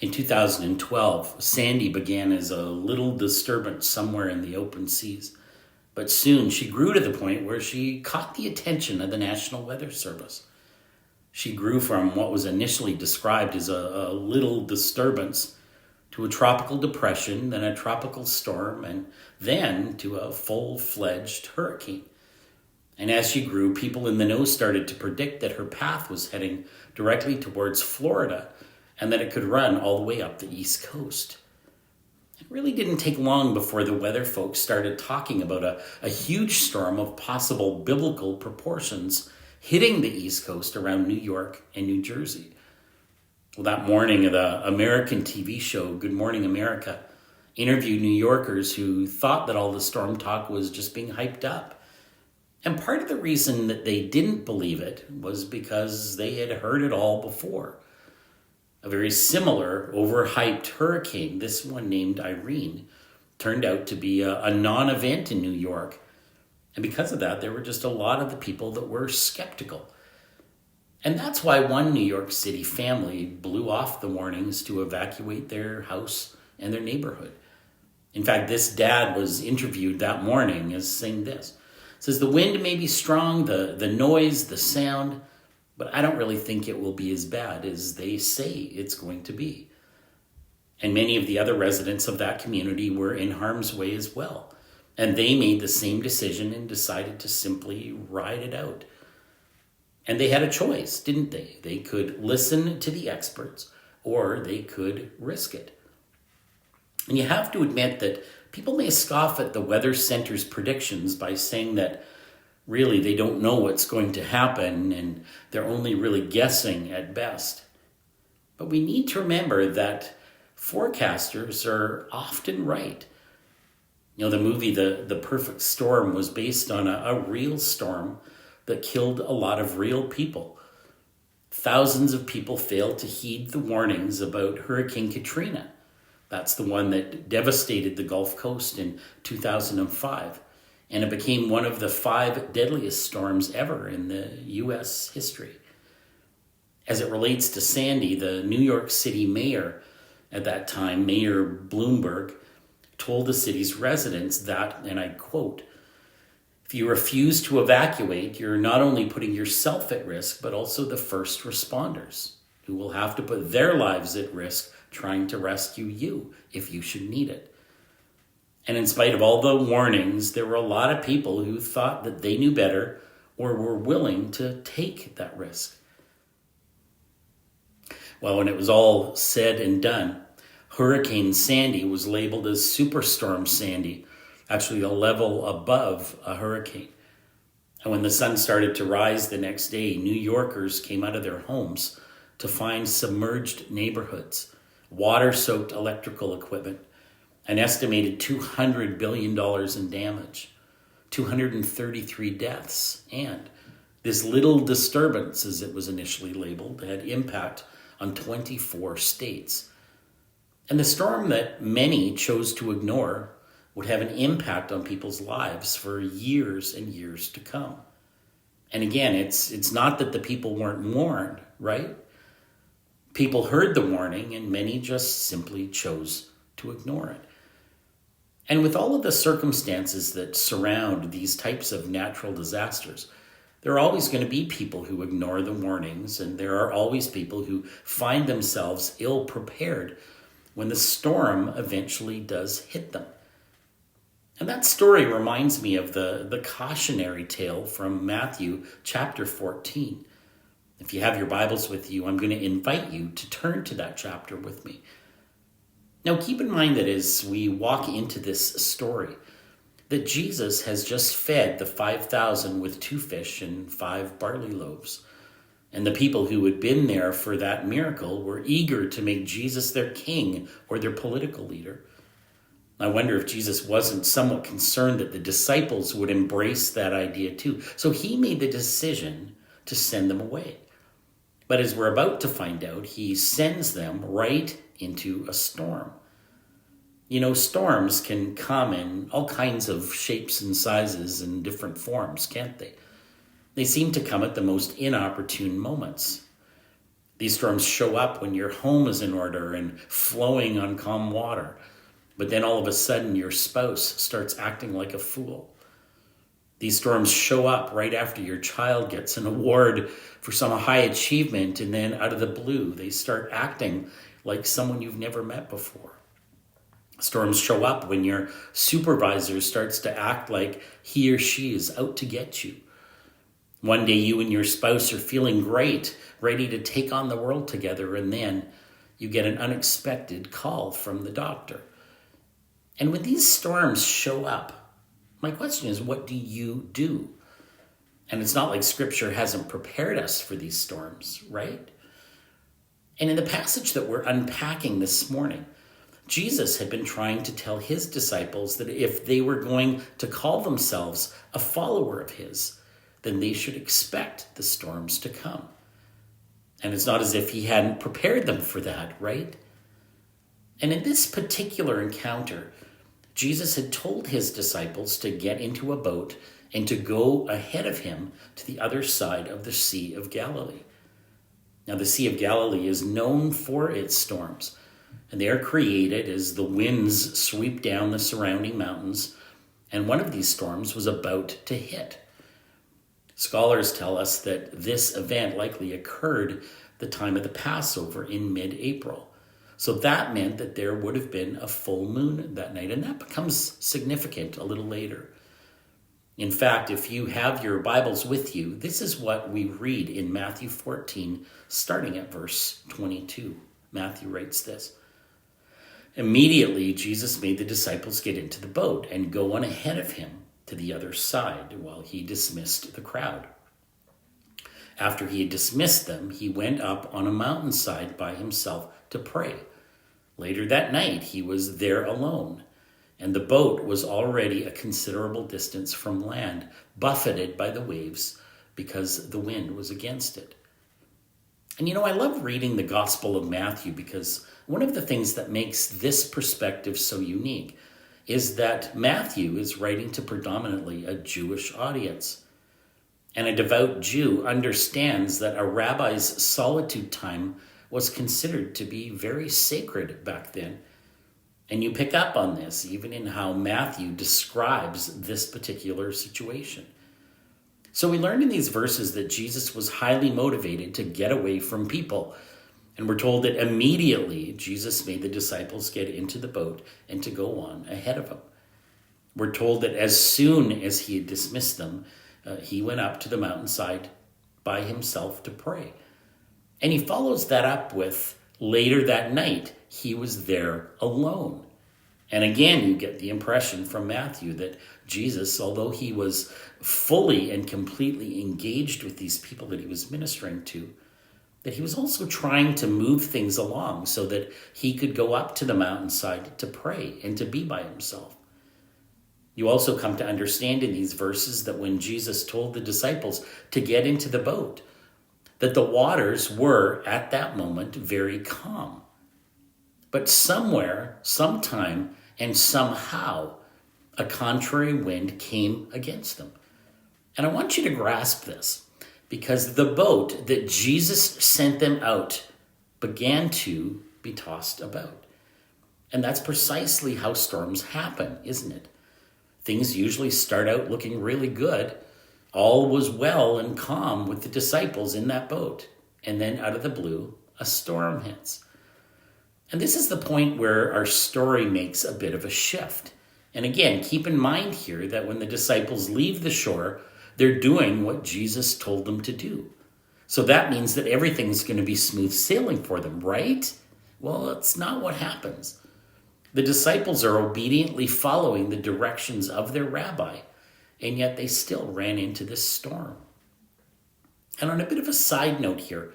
In 2012, Sandy began as a little disturbance somewhere in the open seas. But soon she grew to the point where she caught the attention of the National Weather Service. She grew from what was initially described as a little disturbance to a tropical depression, then a tropical storm, and then to a full-fledged hurricane. And as she grew, people in the know started to predict that her path was heading directly towards Florida and that it could run all the way up the East Coast. It really didn't take long before the weather folks started talking about a huge storm of possible biblical proportions hitting the East Coast around New York and New Jersey. Well, that morning, the American TV show Good Morning America interviewed New Yorkers who thought that all the storm talk was just being hyped up. And part of the reason that they didn't believe it was because they had heard it all before. A very similar, overhyped hurricane, this one named Irene, turned out to be a non-event in New York. And because of that, there were just a lot of the people that were skeptical. And that's why one New York City family blew off the warnings to evacuate their house and their neighborhood. In fact, this dad was interviewed that morning as saying this. It says, the wind may be strong, the noise, the sound, but I don't really think it will be as bad as they say it's going to be. And many of the other residents of that community were in harm's way as well. And they made the same decision and decided to simply ride it out. And they had a choice, didn't they? They could listen to the experts or they could risk it. And you have to admit that people may scoff at the Weather Center's predictions by saying that really they don't know what's going to happen and they're only really guessing at best. But we need to remember that forecasters are often right. You know, the movie The Perfect Storm was based on a real storm that killed a lot of real people. Thousands of people failed to heed the warnings about Hurricane Katrina. That's the one that devastated the Gulf Coast in 2005. And it became one of the 5 deadliest storms ever in the U.S. history. As it relates to Sandy, the New York City mayor at that time, Mayor Bloomberg, told the city's residents that, and I quote, if you refuse to evacuate, you're not only putting yourself at risk, but also the first responders, who will have to put their lives at risk trying to rescue you if you should need it. And in spite of all the warnings, there were a lot of people who thought that they knew better or were willing to take that risk. Well, when it was all said and done, Hurricane Sandy was labeled as Superstorm Sandy, actually a level above a hurricane. And when the sun started to rise the next day, New Yorkers came out of their homes to find submerged neighborhoods, water-soaked electrical equipment, an estimated $200 billion in damage, 233 deaths, and this little disturbance, as it was initially labeled, had impact on 24 states. And the storm that many chose to ignore would have an impact on people's lives for years and years to come. And again, it's not that the people weren't warned, right? People heard the warning and many just simply chose to ignore it. And with all of the circumstances that surround these types of natural disasters, there are always going to be people who ignore the warnings, and there are always people who find themselves ill-prepared when the storm eventually does hit them. And that story reminds me of the cautionary tale from Matthew chapter 14. If you have your Bibles with you, I'm going to invite you to turn to that chapter with me. Now, keep in mind that as we walk into this story, that Jesus has just fed the 5,000 with 2 fish and 5 barley loaves. And the people who had been there for that miracle were eager to make Jesus their king or their political leader. I wonder if Jesus wasn't somewhat concerned that the disciples would embrace that idea too. So he made the decision to send them away. But as we're about to find out, he sends them right into a storm. You know, storms can come in all kinds of shapes and sizes and different forms, can't they? They seem to come at the most inopportune moments. These storms show up when your home is in order and flowing on calm water, but then all of a sudden your spouse starts acting like a fool. These storms show up right after your child gets an award for some high achievement, and then out of the blue, they start acting like someone you've never met before. Storms show up when your supervisor starts to act like he or she is out to get you. One day you and your spouse are feeling great, ready to take on the world together, and then you get an unexpected call from the doctor. And when these storms show up, my question is, what do you do? And it's not like Scripture hasn't prepared us for these storms, right? And in the passage that we're unpacking this morning, Jesus had been trying to tell his disciples that if they were going to call themselves a follower of his, then they should expect the storms to come. And it's not as if he hadn't prepared them for that, right? And in this particular encounter, Jesus had told his disciples to get into a boat and to go ahead of him to the other side of the Sea of Galilee. Now, the Sea of Galilee is known for its storms, and they are created as the winds sweep down the surrounding mountains, and one of these storms was about to hit. Scholars tell us that this event likely occurred the time of the Passover in mid-April. So that meant that there would have been a full moon that night, and that becomes significant a little later. In fact, if you have your Bibles with you, this is what we read in Matthew 14, starting at verse 22. Matthew writes this: "Immediately Jesus made the disciples get into the boat and go on ahead of him to the other side while he dismissed the crowd. After he had dismissed them, he went up on a mountainside by himself to pray. Later that night, he was there alone, and the boat was already a considerable distance from land, buffeted by the waves because the wind was against it." And I love reading the Gospel of Matthew because one of the things that makes this perspective so unique is that Matthew is writing to predominantly a Jewish audience. And a devout Jew understands that a rabbi's solitude time was considered to be very sacred back then. And you pick up on this even in how Matthew describes this particular situation. So we learned in these verses that Jesus was highly motivated to get away from people. And we're told that immediately Jesus made the disciples get into the boat and to go on ahead of him. We're told that as soon as he had dismissed them, he went up to the mountainside by himself to pray. And he follows that up with, later that night, he was there alone. And again, you get the impression from Matthew that Jesus, although he was fully and completely engaged with these people that he was ministering to, that he was also trying to move things along so that he could go up to the mountainside to pray and to be by himself. You also come to understand in these verses that when Jesus told the disciples to get into the boat, that the waters were, at that moment, very calm. But somewhere, sometime, and somehow, a contrary wind came against them. And I want you to grasp this, because the boat that Jesus sent them out began to be tossed about. And that's precisely how storms happen, isn't it? Things usually start out looking really good. All was well and calm with the disciples in that boat. And then out of the blue, a storm hits. And this is the point where our story makes a bit of a shift. And again, keep in mind here that when the disciples leave the shore, they're doing what Jesus told them to do. So that means that everything's going to be smooth sailing for them, right? Well, that's not what happens. The disciples are obediently following the directions of their rabbi, and yet they still ran into this storm. And on a bit of a side note here,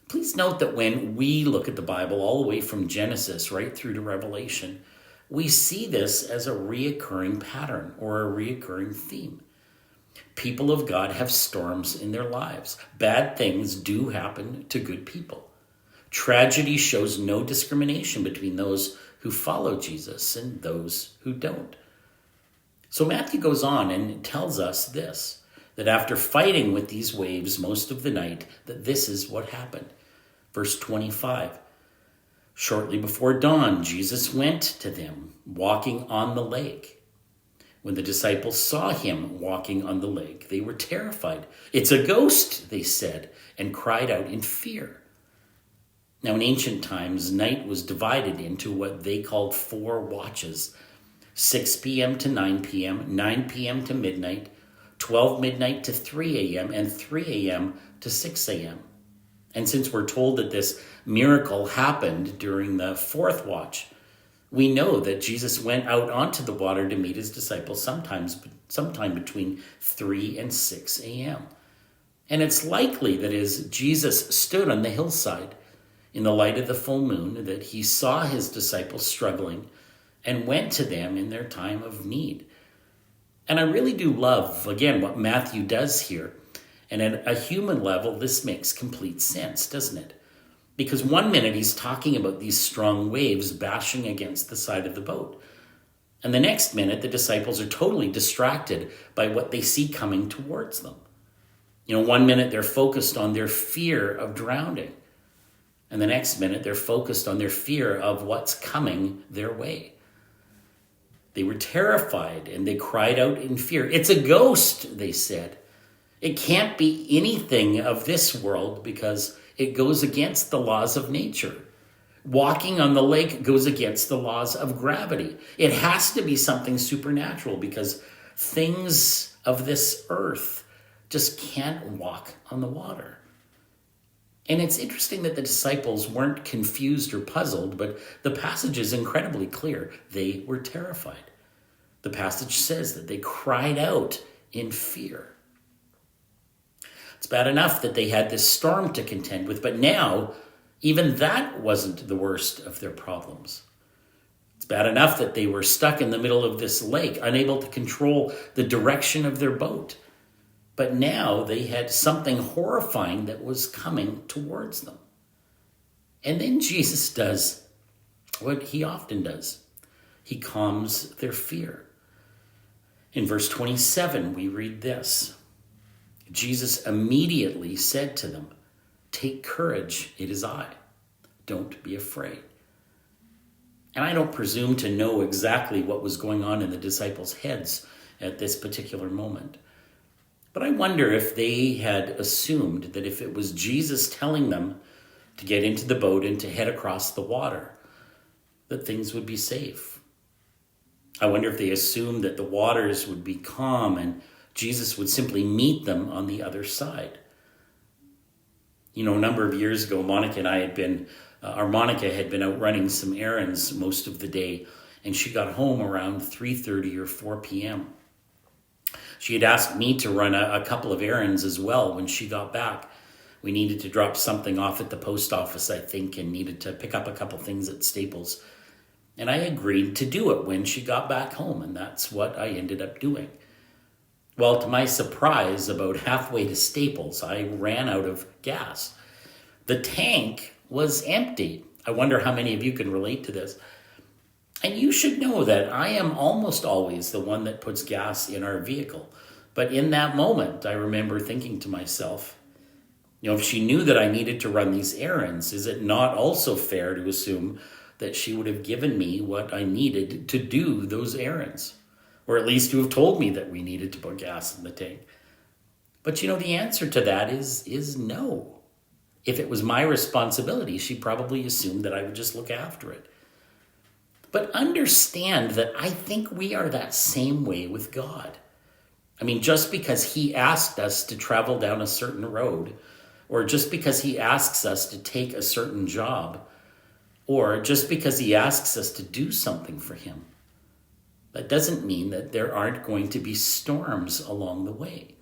please note that when we look at the Bible all the way from Genesis right through to Revelation, we see this as a reoccurring pattern or a reoccurring theme. People of God have storms in their lives. Bad things do happen to good people. Tragedy shows no discrimination between those who follow Jesus and those who don't. So Matthew goes on and tells us this, that after fighting with these waves most of the night, that this is what happened. Verse 25. Shortly before dawn, Jesus went to them, walking on the lake. When the disciples saw him walking on the lake, they were terrified. "It's a ghost," they said, and cried out in fear. Now, in ancient times, night was divided into what they called 4 watches: 6 p.m. to 9 p.m., 9 p.m. to midnight, 12 midnight to 3 a.m., and 3 a.m. to 6 a.m. And since we're told that this miracle happened during the 4th watch, we know that Jesus went out onto the water to meet his disciples sometime between 3 and 6 a.m. And it's likely that as Jesus stood on the hillside in the light of the full moon, that he saw his disciples struggling and went to them in their time of need. And I really do love, again, what Matthew does here. And at a human level, this makes complete sense, doesn't it? Because one minute he's talking about these strong waves bashing against the side of the boat. And the next minute, the disciples are totally distracted by what they see coming towards them. One minute they're focused on their fear of drowning. And the next minute they're focused on their fear of what's coming their way. They were terrified and they cried out in fear. "It's a ghost," they said. It can't be anything of this world because it goes against the laws of nature. Walking on the lake goes against the laws of gravity. It has to be something supernatural because things of this earth just can't walk on the water. And it's interesting that the disciples weren't confused or puzzled, but the passage is incredibly clear. They were terrified. The passage says that they cried out in fear. It's bad enough that they had this storm to contend with, but now even that wasn't the worst of their problems. It's bad enough that they were stuck in the middle of this lake, unable to control the direction of their boat. But now they had something horrifying that was coming towards them. And then Jesus does what he often does. He calms their fear. In verse 27, we read this. Jesus immediately said to them, "Take courage, it is I. Don't be afraid." And I don't presume to know exactly what was going on in the disciples' heads at this particular moment. But I wonder if they had assumed that if it was Jesus telling them to get into the boat and to head across the water, that things would be safe. I wonder if they assumed that the waters would be calm and Jesus would simply meet them on the other side. A number of years ago, Monica had been out running some errands most of the day, and she got home around 3:30 or 4 p.m. She had asked me to run a couple of errands as well when she got back. We needed to drop something off at the post office, I think, and needed to pick up a couple things at Staples. And I agreed to do it when she got back home, and that's what I ended up doing. Well, to my surprise, about halfway to Staples, I ran out of gas. The tank was empty. I wonder how many of you can relate to this. And you should know that I am almost always the one that puts gas in our vehicle. But in that moment, I remember thinking to myself, if she knew that I needed to run these errands, is it not also fair to assume that she would have given me what I needed to do those errands? Or at least to have told me that we needed to put gas in the tank. But the answer to that is no. If it was my responsibility, she probably assumed that I would just look after it. But understand that I think we are that same way with God. Just because he asked us to travel down a certain road, or just because he asks us to take a certain job, or just because he asks us to do something for him, that doesn't mean that there aren't going to be storms along the way.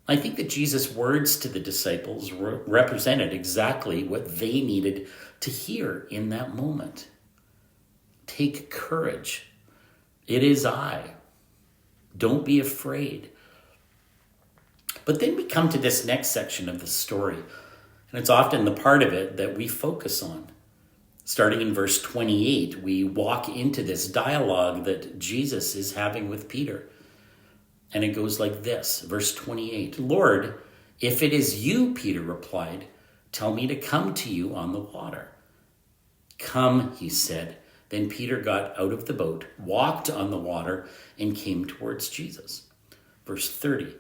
I think that Jesus' words to the disciples represented exactly what they needed to hear in that moment. Take courage. It is I. Don't be afraid. But then we come to this next section of the story, and it's often the part of it that we focus on. Starting in verse 28, we walk into this dialogue that Jesus is having with Peter. And it goes like this, verse 28. "Lord, if it is you," Peter replied, tell me to come to you on the water." "Come," he said. Then Peter got out of the boat, walked on the water, and came towards Jesus. Verse 30.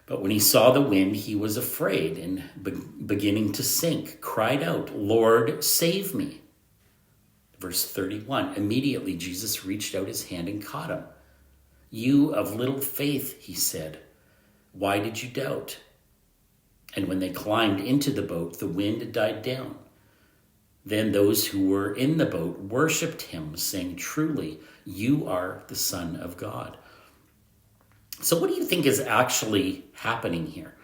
But when he saw the wind, he was afraid and beginning to sink, cried out, "Lord, save me." Verse 31. Immediately Jesus reached out his hand and caught him. "You of little faith," he said, "why did you doubt?" And when they climbed into the boat, the wind died down. Then those who were in the boat worshipped him, saying, "Truly, you are the Son of God." So what do you think is actually happening here?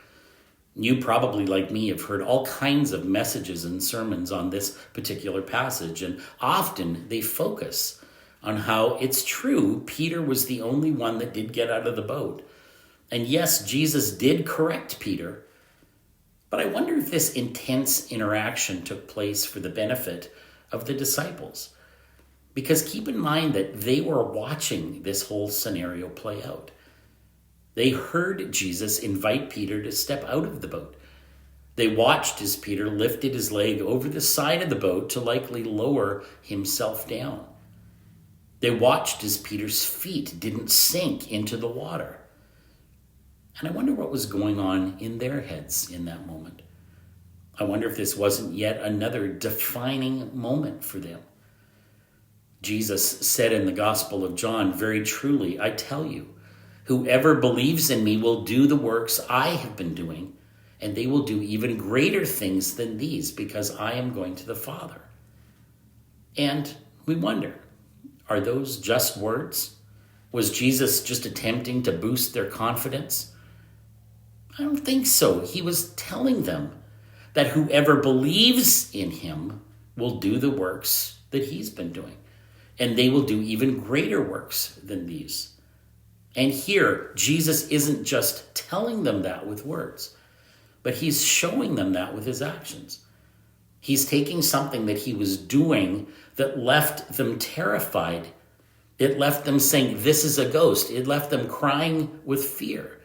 You probably, like me, have heard all kinds of messages and sermons on this particular passage, and often they focus on how it's true Peter was the only one that did get out of the boat. And yes, Jesus did correct Peter, but I wonder if this intense interaction took place for the benefit of the disciples. Because keep in mind that they were watching this whole scenario play out. They heard Jesus invite Peter to step out of the boat. They watched as Peter lifted his leg over the side of the boat to likely lower himself down. They watched as Peter's feet didn't sink into the water. And I wonder what was going on in their heads in that moment. I wonder if this wasn't yet another defining moment for them. Jesus said in the Gospel of John, "Very truly, I tell you, whoever believes in me will do the works I have been doing, and they will do even greater things than these, because I am going to the Father." And we wonder, are those just words? Was Jesus just attempting to boost their confidence? I don't think so. He was telling them that whoever believes in him will do the works that he's been doing, and they will do even greater works than these. And here, Jesus isn't just telling them that with words, but he's showing them that with his actions. He's taking something that he was doing that left them terrified. It left them saying, "This is a ghost." It left them crying with fear.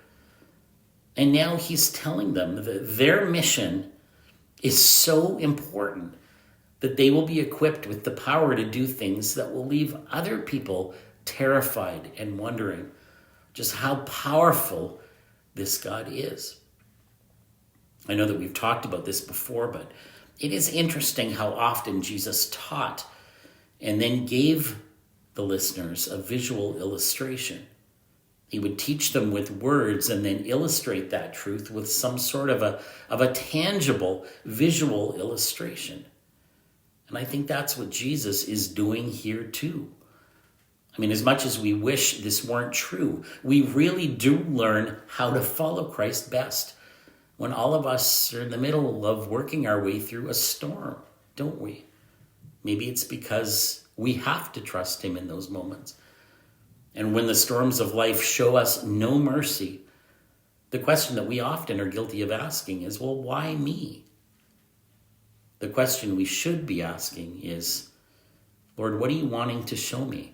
And now he's telling them that their mission is so important that they will be equipped with the power to do things that will leave other people terrified and wondering just how powerful this God is. I know that we've talked about this before, but it is interesting how often Jesus taught and then gave the listeners a visual illustration. He would teach them with words and then illustrate that truth with some sort of a tangible visual illustration. And I think that's what Jesus is doing here too. I mean, as much as we wish this weren't true, we really do learn how to follow Christ best when all of us are in the middle of working our way through a storm, don't we? Maybe it's because we have to trust him in those moments. And when the storms of life show us no mercy, the question that we often are guilty of asking is, well, why me? The question we should be asking is, Lord, what are you wanting to show me?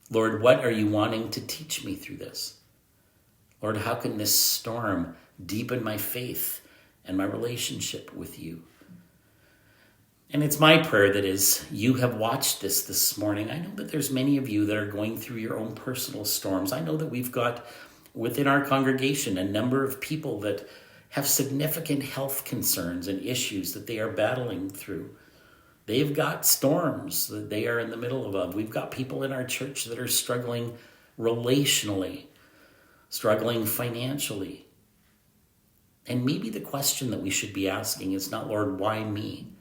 Lord, what are you wanting to teach me through this? Lord, how can this storm deepen my faith and my relationship with you? And it's my prayer that as you have watched this morning, I know that there's many of you that are going through your own personal storms. I know that we've got within our congregation a number of people that have significant health concerns and issues that they are battling through. They've got storms that they are in the middle of. We've got people in our church that are struggling relationally, struggling financially. And maybe the question that we should be asking is not, Lord, why me?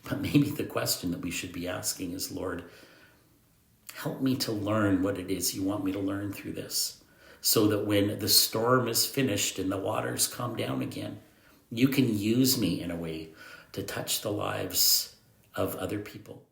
But maybe the question that we should be asking is, Lord, help me to learn what it is you want me to learn through this, so that when the storm is finished and the waters calm down again, you can use me in a way to touch the lives of other people.